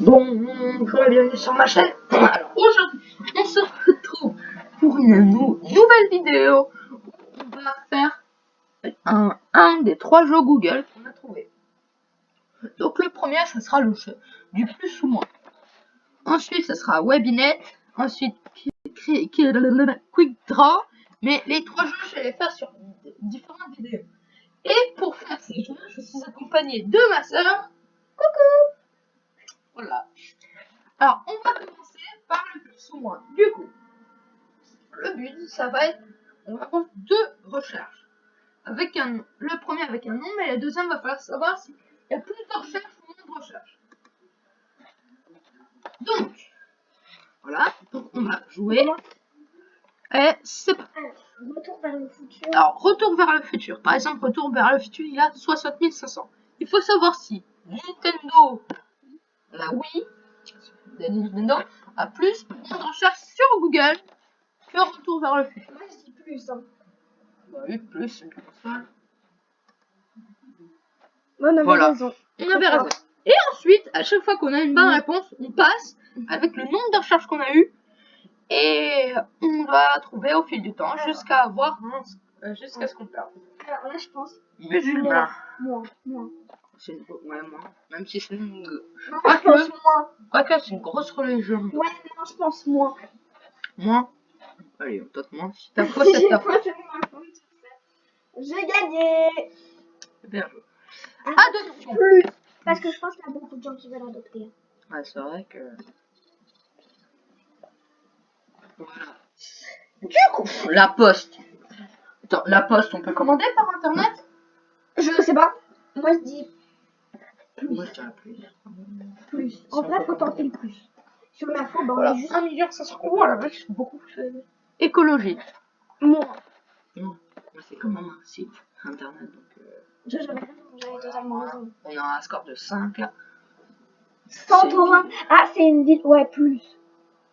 Bonjour et bienvenue sur ma chaîne. Alors aujourd'hui, on se retrouve pour une nouvelle vidéo où on va faire un des 3 jeux Google qu'on a trouvé. Donc le premier, ça sera le jeu du plus ou moins. Ensuite, ça sera Webinet. Ensuite, Quick Draw. Mais les 3 jeux, je vais les faire sur différentes vidéos. Et pour faire ces jeux, je suis accompagnée de ma soeur. Coucou. Voilà. Alors, on va commencer par le plus ou moins. Du coup, le but, ça va être, on va avoir 2 recherches. Avec le premier avec un nom, mais le deuxième va falloir savoir s'il y a plus de recherches ou moins de recherches. Donc, voilà, donc on va jouer. Et c'est parti. Retour vers le futur. Alors, retour vers le futur. Par exemple, retour vers le futur, il a 60 500. Il faut savoir si Nintendo, la Wii, de Nintendo, a plus ou moins de recherches sur Google que retour vers le futur. Moi, je dis plus. Hein. Bah oui, plus une console. Moi, on avait Voilà. raison. On avait raison. Et ensuite, à chaque fois qu'on a une bonne réponse, on passe avec le nombre de recherches qu'on a eu. Et on va trouver au fil du temps jusqu'à avoir jusqu'à ce qu'on perde. Alors là, je pense. Musulman. Moi. C'est une... Ouais, moi. Même si c'est une... Non, je pense moins. Quoique, c'est une grosse religion. Ouais, non, je pense moins. Moi. Allez, on tente moins. Si t'as faux, c'est ta faute. J'ai gagné. Bien joué. Adoption. Plus. Parce que je pense qu'il y a beaucoup de gens qui veulent adopter. Ouais, c'est vrai que... Voilà. Du coup, la poste. Attends, la poste, on peut commander par internet? Je sais pas. Moi, je dis Moi, je dirais plus. plus. En vrai, faut tenter le plus. Sur la fois, bah, Voilà, on est juste 1 million 500 euros à la vache, c'est beaucoup plus élevé. Écologique. moins. C'est quand même un site internet, donc... J'avais totalement raison. On a un score de 5 là. 120. Ah, c'est une ville. Ouais, plus.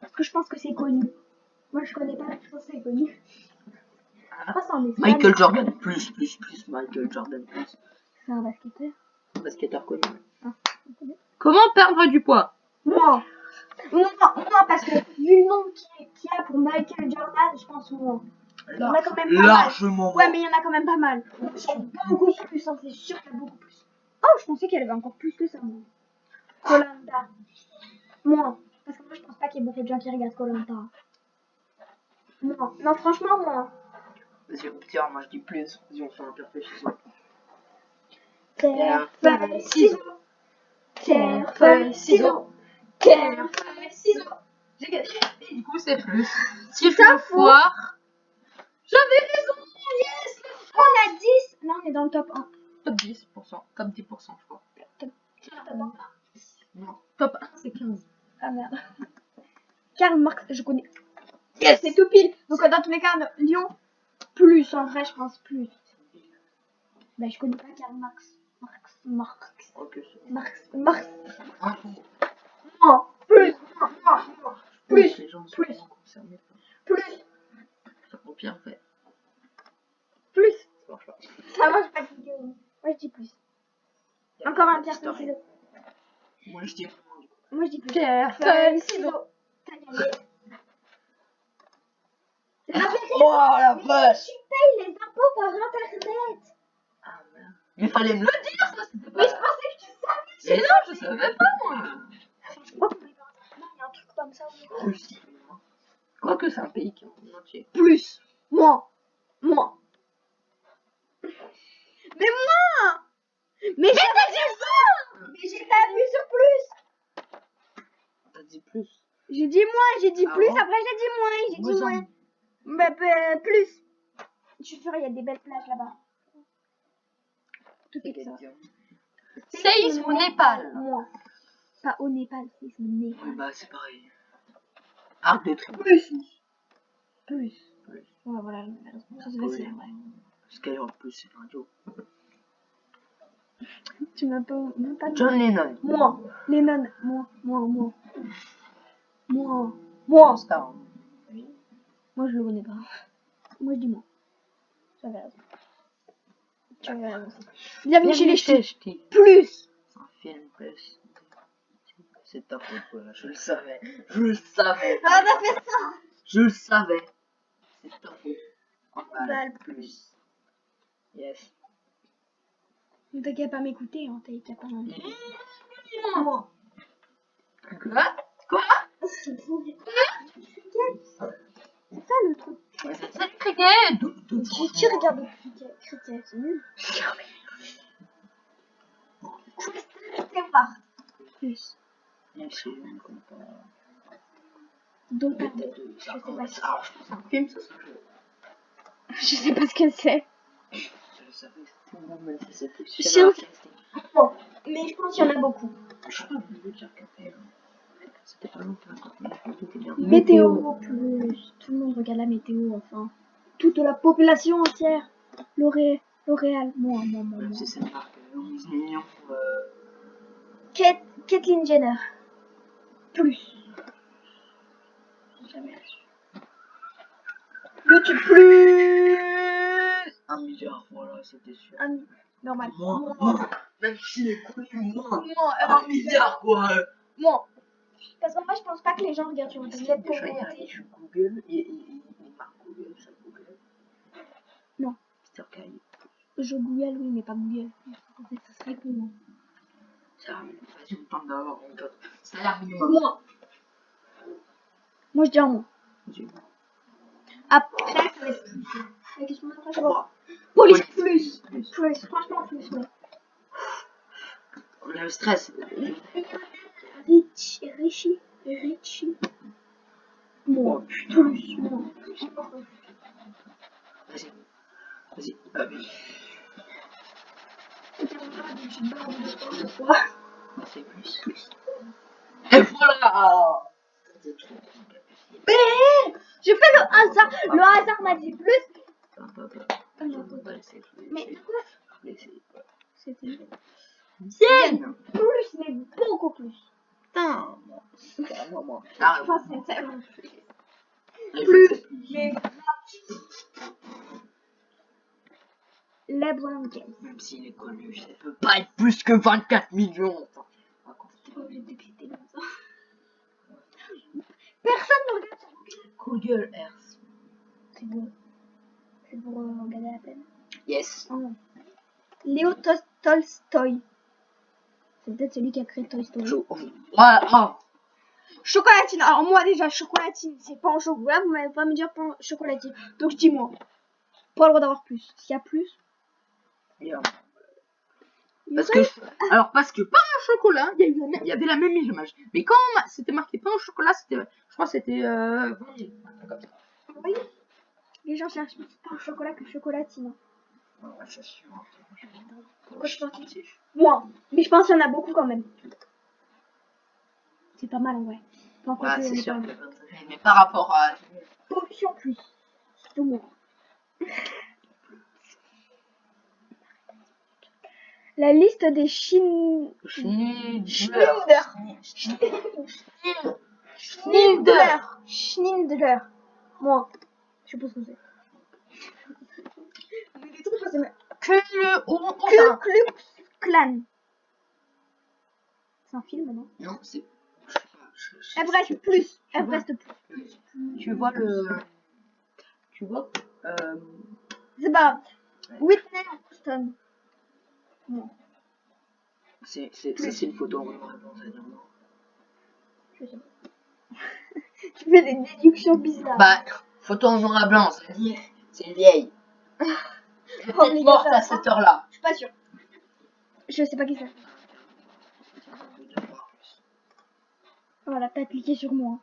Parce que je pense que c'est connu. Moi, je connais pas, je pense que c'est connu. Ah. Oh, c'est en Espagne. Michael Jordan, plus. Michael Jordan, plus. C'est un basketteur. Un basketteur connu. Ah, Comment perdre du poids? moins. Non, parce que vu le nombre qu'il y a pour Michael Jordan, je pense moins. Il y en a quand même pas Largement. mal. Ouais, mais il y en a quand même pas mal. Ils sont beaucoup plus, hein, c'est sûr qu'il y a beaucoup plus. Oh, je pensais qu'il y avait encore plus que ça, moi. Koh-Lanta. Moins. Parce que moi, je pense pas qu'il y ait beaucoup de gens qui regardent Koh-Lanta. Moins. Non, franchement, moins. Vas-y, tiens, moi je dis plus. Vas-y, on fait un réfléchissement. Terre, feuille, ciseaux. Terre, feuille, ciseaux. Terre, feuille, ciseaux. J'ai gagné. Et du coup, c'est plus. Si je me foire. J'avais raison. Yes. On a 10. Là, on est dans le top 1. Top 10%. Top 10%, je crois. Top 1. Non. Top 1, c'est 15. Ah merde. Karl Marx, je connais. Yes. C'est tout pile. Donc, dans tous les cas, Lyon, plus. En vrai, je pense plus. Bah, je connais pas Karl Marx. Marx. Ok, Marx. un coup. Moins. Plus. Plus. Les gens sont Plus. concernés. Plus. Au pire, fait. Plus. Ça marche pas. Ça marche pas. Moi, je dis plus. Encore un pierre, feuille, ciseaux. Moi, je dis moins, du coup. Moi, je dis plus. Pierre, Feuille, ciseaux. T'as gagné. Oh la vache. Tu payes les impôts par internet. Ah merde. Mais fallait me le dire, ça, c'était pas... Mais je pensais que tu savais. Mais non, je savais pas, moi. Je crois qu'on paye par internet. Non, il y a un truc comme ça. Russie. Quoique c'est un pays qui est en entier. Plus. Moins. Mais moins. Mais t'as dit moins. Mais j'ai pas vu sur plus. T'as dit plus. J'ai dit moins, j'ai dit Ah plus, bon après j'ai dit moins, j'ai dit moins. Bah, plus. Je suis sûre, il y a des belles plages là-bas. Tout est ça. Séisme au Népal. Moins. Pas au Népal, séisme au Népal. Oui, bah c'est pareil. Arc de triomphe. Plus. Ouais, voilà, ça se Oui. fait, ouais. Skyrock plus, c'est un joke. Tu m'as pas. John Lennon. Moins. Lennon. Moins. Star. Moi, je le connais pas. Moi, je dis moins. J'avais raison. Tu avais raison. Bienvenue chez les ch'tis. Plus. C'est un film plus. C'est de ta faute, voilà. Je le savais. Je le savais. Ah, t'as fait ça. Je le savais. C'est de ta faute. Balle plus. Yes. T'as qu'à pas m'écouter, hein. T'as pas envie. Moi. Quoi? C'est ça le truc. C'est ça du cricket. Qui regarde le cricket? C'est nul. C'est pas. Plus. Dota. Je sais pas si. Alors, je pense un film, ça serait. Je sais pas ce que c'est. Je le savais, tout le monde me dit c'était Chien. Bon, mais je pense qu'il y en a beaucoup. Je sais pas, vous dire qu'après, c'était pas longtemps quand c'était bien. Météo plus. Tout le monde regarde la météo, enfin. Toute la population entière. L'Oréal. Moi. C'est cette marque, 11 millions. Caitlyn Jenner. Plus. Jamais reçu. YouTube plus. 1 milliard, voilà, c'était sûr. Normal. Moi. Même s'il est connu, moi. 1 Moi. milliard, quoi. Moi. Parce que moi, je pense pas que les gens regardent sur Internet pour Déjà, regarder. il Google, il marque Google, ça Google. Non. Peter Kay. Je Google, oui, mais pas Google. Ça serait cool. Hein. Ça a l'air vas-y, on tente d'avoir une cote. Ça a l'air minimum. Moi, je dis en moi. Vas-y. Après, ça va être plus. La question d'après, je vois. 3. Police plus. Plus. Franchement, plus, ouais. On a le stress. Richie. Moi. Plus. Moi. Vas-y. Vas-y. Non, c'est plus. Et voilà. Mais je fais le hasard. Le hasard m'a dit plus. Mais quoi? C'était Tienne. plus, mais beaucoup plus. Putain. Moi. Je pense sincèrement plus. Plus. Mais LeBron James. Même s'il est connu, ça peut pas être plus que 24 millions. C'est pas obligé de décrypter comme ça. Personne ne regarde sur Google Earth. C'est bon. C'est pour regarder la peine. Yes. Oh. Léo Tolstoy. C'est peut-être celui qui a créé Toy Story. Voilà. Chocolatine. Alors moi déjà, chocolatine, c'est pas en chocolat. Vous m'avez pas me dire pas en chocolatine. Donc je dis moi. Pas le droit d'avoir plus. S'il y a plus. Parce que pas en chocolat, il y avait la même image. Mais quand c'était marqué pas en chocolat, je crois que c'était vanille. Vous voyez, les gens cherchent plus pas en chocolat que chocolatine. Ouais, c'est sûr. Pourquoi je pense moi. Mais je pense qu'il y en a beaucoup quand même. C'est pas mal en vrai. Ouais, c'est sûr. Mais par rapport à... Pollution plus. C'est moi. La liste des Schindler. Moi. Je sais pas ce que c'est. Des trucs, je sais même. Ku Klux Klan. C'est un film, non? Non, c'est... Everest plus. Everest plus. Tu vois le... C'est pas Whitney Houston. Non. Ça, c'est une photo en noir et blanc, ça dire non. Je sais pas. Tu fais des déductions bizarres. Bah, photo en noir et blanc, ça veut dire c'est une vieille. Elle est peut-être morte à cette heure-là. Je suis pas sûre. Je sais pas qui c'est. Voilà, t'as cliqué sur moi.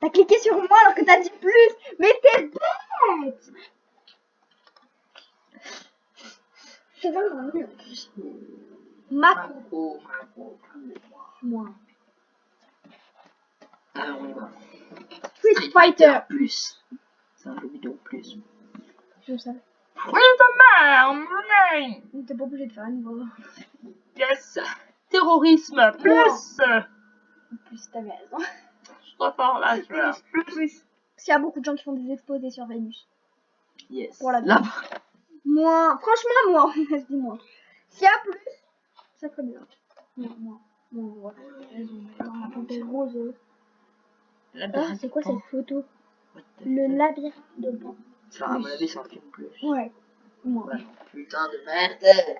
T'as cliqué sur moi alors que t'as dit plus. Mais t'es bête. C'est vraiment nul. Macro. Moi. Alors on y va. Street Fighter. Plus. C'est un jeu vidéo plus. Je savais. Oui, ta mère. T'es pas obligé de faire un niveau. Yes. Terrorisme plus. Plus, t'avais raison. Je trop fort là, tu vois. Plus. Parce qu'il y a beaucoup de gens qui font des exposés sur Vénus. Yes. Pour la là. Moi, franchement, moi. Je dis moi. S'il y a plus, ça serait bien. Moi. Bon, voilà, raison, mais dans la panthère rose. Labyrinthe C'est quoi de Pan. cette photo? What the Le fuck. labyrinthe de Pan. Ça, à mon avis, c'est un film plus. Ouais. Moi. Ouais. Putain de merde.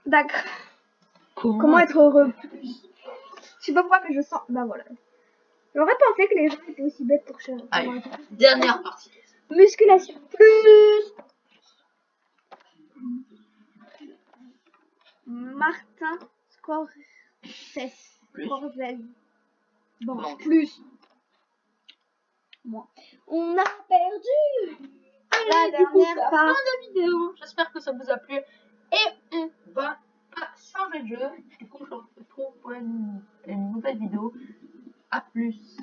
D'accord. Comment Comment être heureux plus? Je sais pas pourquoi, mais je sens. Bah voilà. J'aurais pensé que les gens étaient aussi bêtes pour chercher. Allez, dernière partie. Musculation. Plus. Martin Scorsese. Plus. Bon, Manque. plus. Moi. On a perdu. La Du coup, dernière c'est la part. fin de la vidéo. J'espère que ça vous a plu. Et on va pas changer de jeu. Du coup, je vous retrouve pour une nouvelle vidéo. A plus.